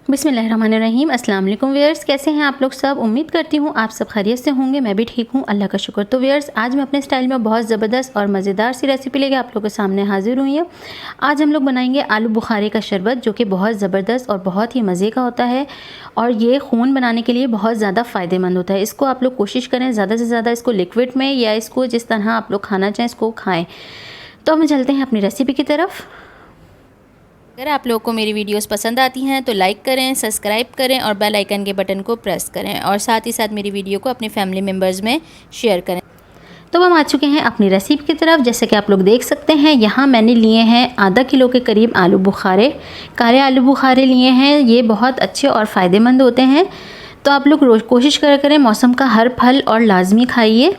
बिस्मिल्लाहिर्रहमानिर्रहीम। अस्सलाम वालेकुम व्यूअर्स, कैसे हैं आप लोग सब। उम्मीद करती हूँ आप सब खैरियत से होंगे। मैं भी ठीक हूँ, अल्लाह का शुक्र। तो व्यूअर्स, आज मैं अपने स्टाइल में बहुत ज़बरदस्त और मज़ेदार सी रेसिपी लेके आप लोगों के सामने हाजिर हुई हूँ। आज हम लोग बनाएंगे आलू बुखारे का शरबत, जो कि बहुत ज़बरदस्त और बहुत ही मज़े का होता है और ये खून बनाने के लिए बहुत ज़्यादा फ़ायदेमंद होता है। इसको आप लोग कोशिश करें ज़्यादा से ज़्यादा इसको लिक्विड में या इसको जिस तरह आप लोग खाना चाहें इसको खाएँ। तो हम चलते हैं अपनी रेसिपी की तरफ। अगर आप लोगों को मेरी वीडियोस पसंद आती हैं तो लाइक करें, सब्सक्राइब करें और बेल आइकन के बटन को प्रेस करें और साथ ही साथ मेरी वीडियो को अपने फैमिली मेम्बर्स में शेयर करें। तो हम आ चुके हैं अपनी रेसिपी की तरफ। जैसे कि आप लोग देख सकते हैं, यहाँ मैंने लिए हैं आधा किलो के करीब आलू बुखारे। काले आलू बुखारे लिए हैं, ये बहुत अच्छे और फ़ायदेमंद होते हैं। तो आप लोग रोज़ कोशिश करें मौसम का हर फल और लाजमी खाइए।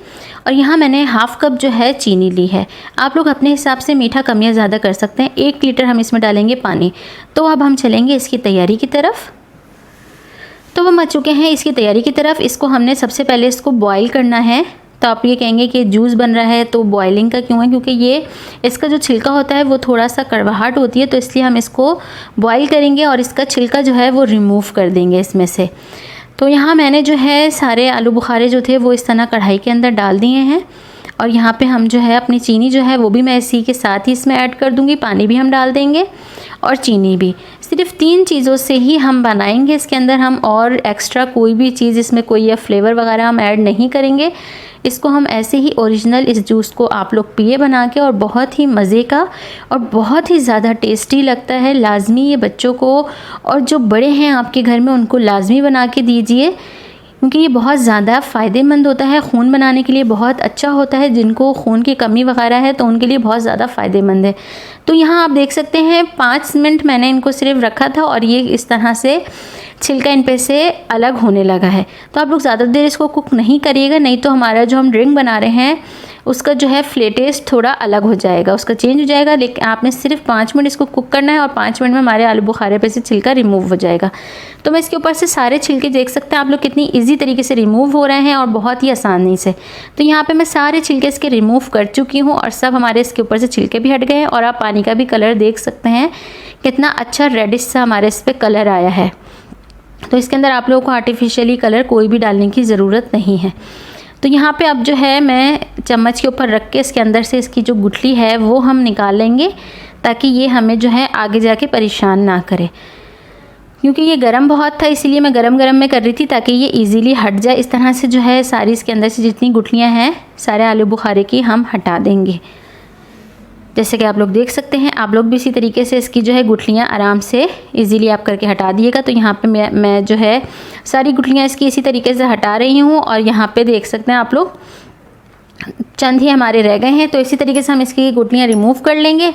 और यहाँ मैंने हाफ़ कप जो है चीनी ली है। आप लोग अपने हिसाब से मीठा कम या ज़्यादा कर सकते हैं। 1 लीटर हम इसमें डालेंगे पानी। तो अब हम चलेंगे इसकी तैयारी की तरफ। तो हम आ चुके हैं इसकी तैयारी की तरफ। इसको हमने सबसे पहले इसको बॉईल करना है। तो आप ये कहेंगे कि जूस बन रहा है तो बॉइलिंग का क्यों है, क्योंकि ये इसका जो छिलका होता है वो थोड़ा सा कड़वाहट होती है, तो इसलिए हम इसको बॉईल करेंगे और इसका छिलका जो है वो रिमूव कर देंगे इसमें से। तो यहाँ मैंने जो है सारे आलू बुखारे जो थे वो इस तरह कढ़ाई के अंदर डाल दिए हैं। और यहाँ पे हम जो है अपनी चीनी जो है वो भी मैं इसी के साथ ही इसमें ऐड कर दूँगी। पानी भी हम डाल देंगे और चीनी भी। सिर्फ 3 चीज़ों से ही हम बनाएंगे इसके अंदर। हम और एक्स्ट्रा कोई भी चीज़ इसमें कोई या फ्लेवर वगैरह हम ऐड नहीं करेंगे। इसको हम ऐसे ही ओरिजिनल इस जूस को आप लोग पिए बना के, और बहुत ही मज़े का और बहुत ही ज़्यादा टेस्टी लगता है। लाजमी ये बच्चों को और जो बड़े हैं आपके घर में उनको लाजमी बना के दीजिए, क्योंकि ये बहुत ज़्यादा फ़ायदेमंद होता है। खून बनाने के लिए बहुत अच्छा होता है। जिनको खून की कमी वगैरह है तो उनके लिए बहुत ज़्यादा फ़ायदेमंद है। तो यहाँ आप देख सकते हैं 5 मिनट मैंने इनको सिर्फ रखा था और ये इस तरह से छिलका इन पे से अलग होने लगा है। तो आप लोग ज़्यादा देर इसको कुक नहीं करिएगा, नहीं तो हमारा जो हम ड्रिंक बना रहे हैं उसका जो है टेस्ट थोड़ा अलग हो जाएगा, उसका चेंज हो जाएगा। लेकिन आपने सिर्फ 5 मिनट इसको कुक करना है और 5 मिनट में हमारे आलू बुखारे पे से छिलका रिमूव हो जाएगा। तो मैं इसके ऊपर से सारे छिलके देख सकते हैं आप लोग कितनी ईजी तरीके से रिमूव हो रहे हैं और बहुत ही आसानी से। तो यहाँ पे मैं सारे छिलके इसके रिमूव कर चुकी हूँ और सब हमारे इसके ऊपर से छिलके भी हट गए हैं। और आप पानी का भी कलर देख सकते हैं कितना अच्छा रेडिश सा हमारे इस पर कलर आया है। तो इसके अंदर आप लोगों को आर्टिफिशियली कलर कोई भी डालने की ज़रूरत नहीं है। तो यहाँ पे अब जो है मैं चम्मच के ऊपर रख के इसके अंदर से इसकी जो गुठली है वो हम निकाल लेंगे, ताकि ये हमें जो है आगे जाके परेशान ना करे। क्योंकि ये गर्म बहुत था इसीलिए मैं गरम में कर रही थी, ताकि ये इजीली हट जाए। इस तरह से जो है सारी इसके अंदर से जितनी गुठलियाँ हैं सारे आलू बुखारे की हम हटा देंगे। जैसे कि आप लोग देख सकते हैं, आप लोग भी इसी तरीके से इसकी जो है गुठलियाँ आराम से इजीली आप करके हटा दिएगा। तो यहाँ पे मैं जो है सारी गुठलियाँ इसकी इसी तरीके से हटा रही हूँ। और यहाँ पे देख सकते हैं आप लोग चंद ही हमारे रह गए हैं। तो इसी तरीके से हम इसकी गुठलियाँ रिमूव कर लेंगे।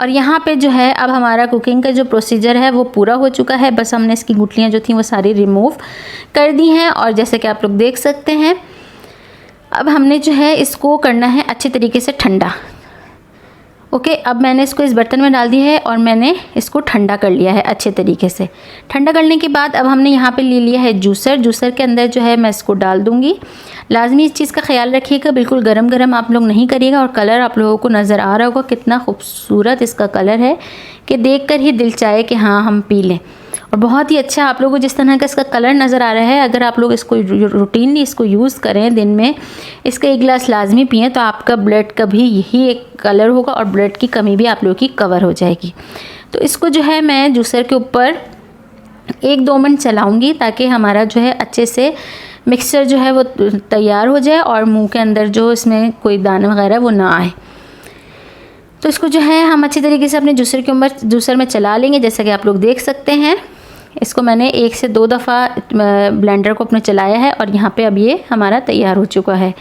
और यहाँ पे जो है अब हमारा कुकिंग का जो प्रोसीजर है वो पूरा हो चुका है। बस हमने इसकी गुठलियाँ जो थी वो सारी रिमूव कर दी हैं। और जैसे कि आप लोग देख सकते हैं, अब हमने जो है इसको करना है अच्छे तरीके से ठंडा। ओके, अब मैंने इसको इस बर्तन में डाल दिया है और मैंने इसको ठंडा कर लिया है अच्छे तरीके से। ठंडा करने के बाद अब हमने यहाँ पे ले लिया है जूसर। जूसर के अंदर जो है मैं इसको डाल दूँगी। लाजमी इस चीज़ का ख्याल रखिएगा, बिल्कुल गरम आप लोग नहीं करिएगा। और कलर आप लोगों को नज़र आ रहा होगा कितना खूबसूरत इसका कलर है कि देख कर ही दिल चाहे कि हाँ हम पी लें। और बहुत ही अच्छा आप लोगों को जिस तरह का इसका कलर नज़र आ रहा है, अगर आप लोग इसको रूटीनली इसको यूज़ करें, दिन में इसका 1 गिलास लाजमी पिएँ, तो आपका ब्लड का भी यही एक कलर होगा और ब्लड की कमी भी आप लोगों की कवर हो जाएगी। तो इसको जो है मैं जूसर के ऊपर 1-2 मिनट चलाऊँगी, ताकि हमारा जो है अच्छे से मिक्सचर जो है वो तैयार हो जाए और मुँह के अंदर जो इसमें कोई दाना वगैरह वो ना आए। तो इसको जो है हम अच्छी तरीके से अपने जूसर में चला लेंगे। जैसा कि आप लोग देख सकते हैं, इसको मैंने 1 से 2 दफ़ा ब्लेंडर को अपने चलाया है और यहाँ पे अब ये हमारा तैयार हो चुका है।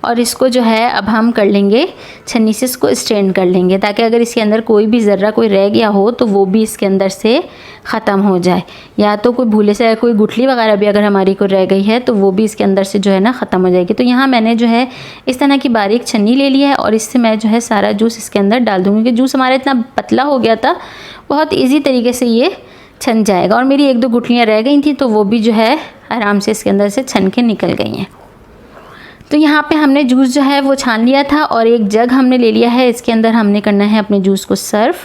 और इसको जो है अब हम कर लेंगे छन्नी से इसको स्ट्रेन कर लेंगे, ताकि अगर इसके अंदर कोई भी ज़र्रा कोई रह गया हो तो वो भी इसके अंदर से ख़त्म हो जाए। या तो कोई भूले से कोई गुठली वगैरह भी अगर हमारी को रह गई है तो वो भी इसके अंदर से जो है ना ख़त्म हो जाएगी। तो यहाँ मैंने जो है इस तरह की बारीक छन्नी ले लिया है और इससे मैं जो है सारा जूस इसके अंदर डाल दूँगी। क्योंकि जूस हमारा इतना पतला हो गया था, बहुत ईजी तरीके से ये छन जाएगा। और मेरी 1-2 गुठलियाँ रह गई थी तो वो भी जो है आराम से इसके अंदर से छन के निकल गई हैं। तो यहाँ पे हमने जूस जो है वो छान लिया था और एक जग हमने ले लिया है। इसके अंदर हमने करना है अपने जूस को सर्व।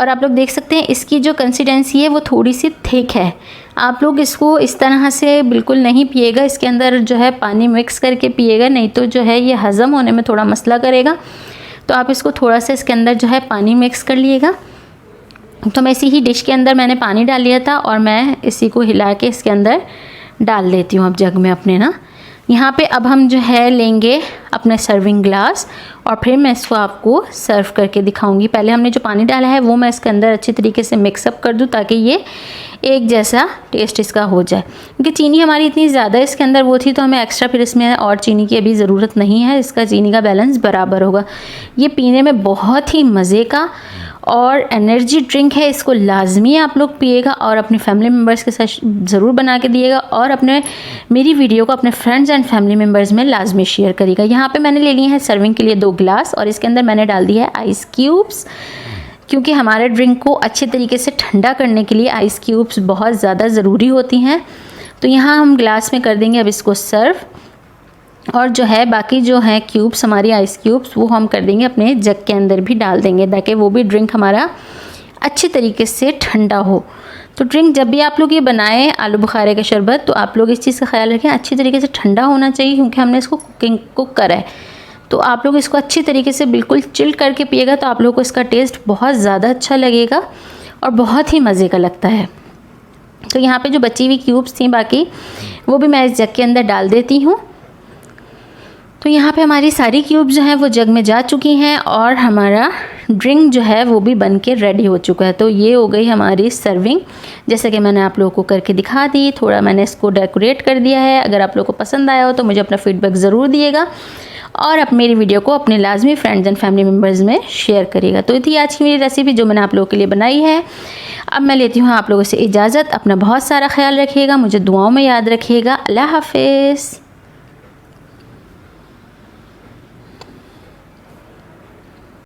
और आप लोग देख सकते हैं इसकी जो कंसिस्टेंसी है वो थोड़ी सी थिक है। आप लोग इसको इस तरह से बिल्कुल नहीं पिएगा, इसके अंदर जो है पानी मिक्स करके पिएगा, नहीं तो जो है ये हज़म होने में थोड़ा मसला करेगा। तो आप इसको थोड़ा सा इसके अंदर जो है पानी मिक्स कर लिएगा। तो मैं इसी ही डिश के अंदर मैंने पानी डाल लिया था और मैं इसी को हिला के इसके अंदर डाल देती हूँ अब जग में अपने ना। यहाँ पे अब हम जो है लेंगे अपने सर्विंग ग्लास और फिर मैं इसको आपको सर्व करके दिखाऊंगी। पहले हमने जो पानी डाला है वो मैं इसके अंदर अच्छी तरीके से मिक्सअप कर दूँ ताकि ये एक जैसा टेस्ट इसका हो जाए। क्योंकि चीनी हमारी इतनी ज़्यादा इसके अंदर वो थी तो हमें एक्स्ट्रा फिर इसमें और चीनी की अभी ज़रूरत नहीं है, इसका चीनी का बैलेंस बराबर होगा। ये पीने में बहुत ही मज़े का और एनर्जी ड्रिंक है, इसको लाजमी आप लोग पिएगा और अपने फैमिली मेम्बर्स के साथ ज़रूर बना के दिएगा और अपने मेरी वीडियो को अपने फ्रेंड्स एंड फैमिली मेम्बर्स में लाजमी शेयर करिएगा। यहाँ पे मैंने ले लिए हैं सर्विंग के लिए 2 ग्लास और इसके अंदर मैंने डाल दिया है आइस क्यूब्स, क्योंकि हमारे ड्रिंक को अच्छे तरीके से ठंडा करने के लिए आइस क्यूब्स बहुत ज़्यादा ज़रूरी होती हैं। तो यहाँ हम ग्लास में कर देंगे अब इसको सर्व, और जो है बाकी जो है क्यूब्स हमारी आइस क्यूब्स वो हम कर देंगे अपने जग के अंदर भी डाल देंगे ताकि वो भी ड्रिंक हमारा अच्छे तरीके से ठंडा हो। तो ड्रिंक जब भी आप लोग ये बनाएं आलू बुखारे का शरबत, तो आप लोग इस चीज़ का ख्याल रखें अच्छी तरीके से ठंडा होना चाहिए, क्योंकि हमने इसको कुक करा है। तो आप लोग इसको अच्छी तरीके से बिल्कुल चिल करके पिएगा तो आप लोग को इसका टेस्ट बहुत ज़्यादा अच्छा लगेगा और बहुत ही मज़े का लगता है। तो यहाँ पे जो बची हुई क्यूब्स थी बाकी वो भी मैं इस जग के अंदर डाल देती हूँ। तो यहाँ पे हमारी सारी क्यूब्स जो हैं वो जग में जा चुकी हैं और हमारा ड्रिंक जो है वो भी बन के रेडी हो चुका है। तो ये हो गई हमारी सर्विंग, जैसे कि मैंने आप लोगों को करके दिखा दी। थोड़ा मैंने इसको डेकोरेट कर दिया है। अगर आप लोगों को पसंद आया हो तो मुझे अपना फीडबैक ज़रूर दिएगा और आप मेरी वीडियो को अपने लाजमी फ्रेंड्स एंड फैमिली मेम्बर्स में शेयर करिएगा। तो ये थी आज की मेरी रेसिपी जो मैंने आप लोगों के लिए बनाई है। अब मैं लेती हूँ आप लोगों से इजाज़त। अपना बहुत सारा ख्याल रखिएगा, मुझे दुआओं में याद रखिएगा। अल्लाह हाफिज़।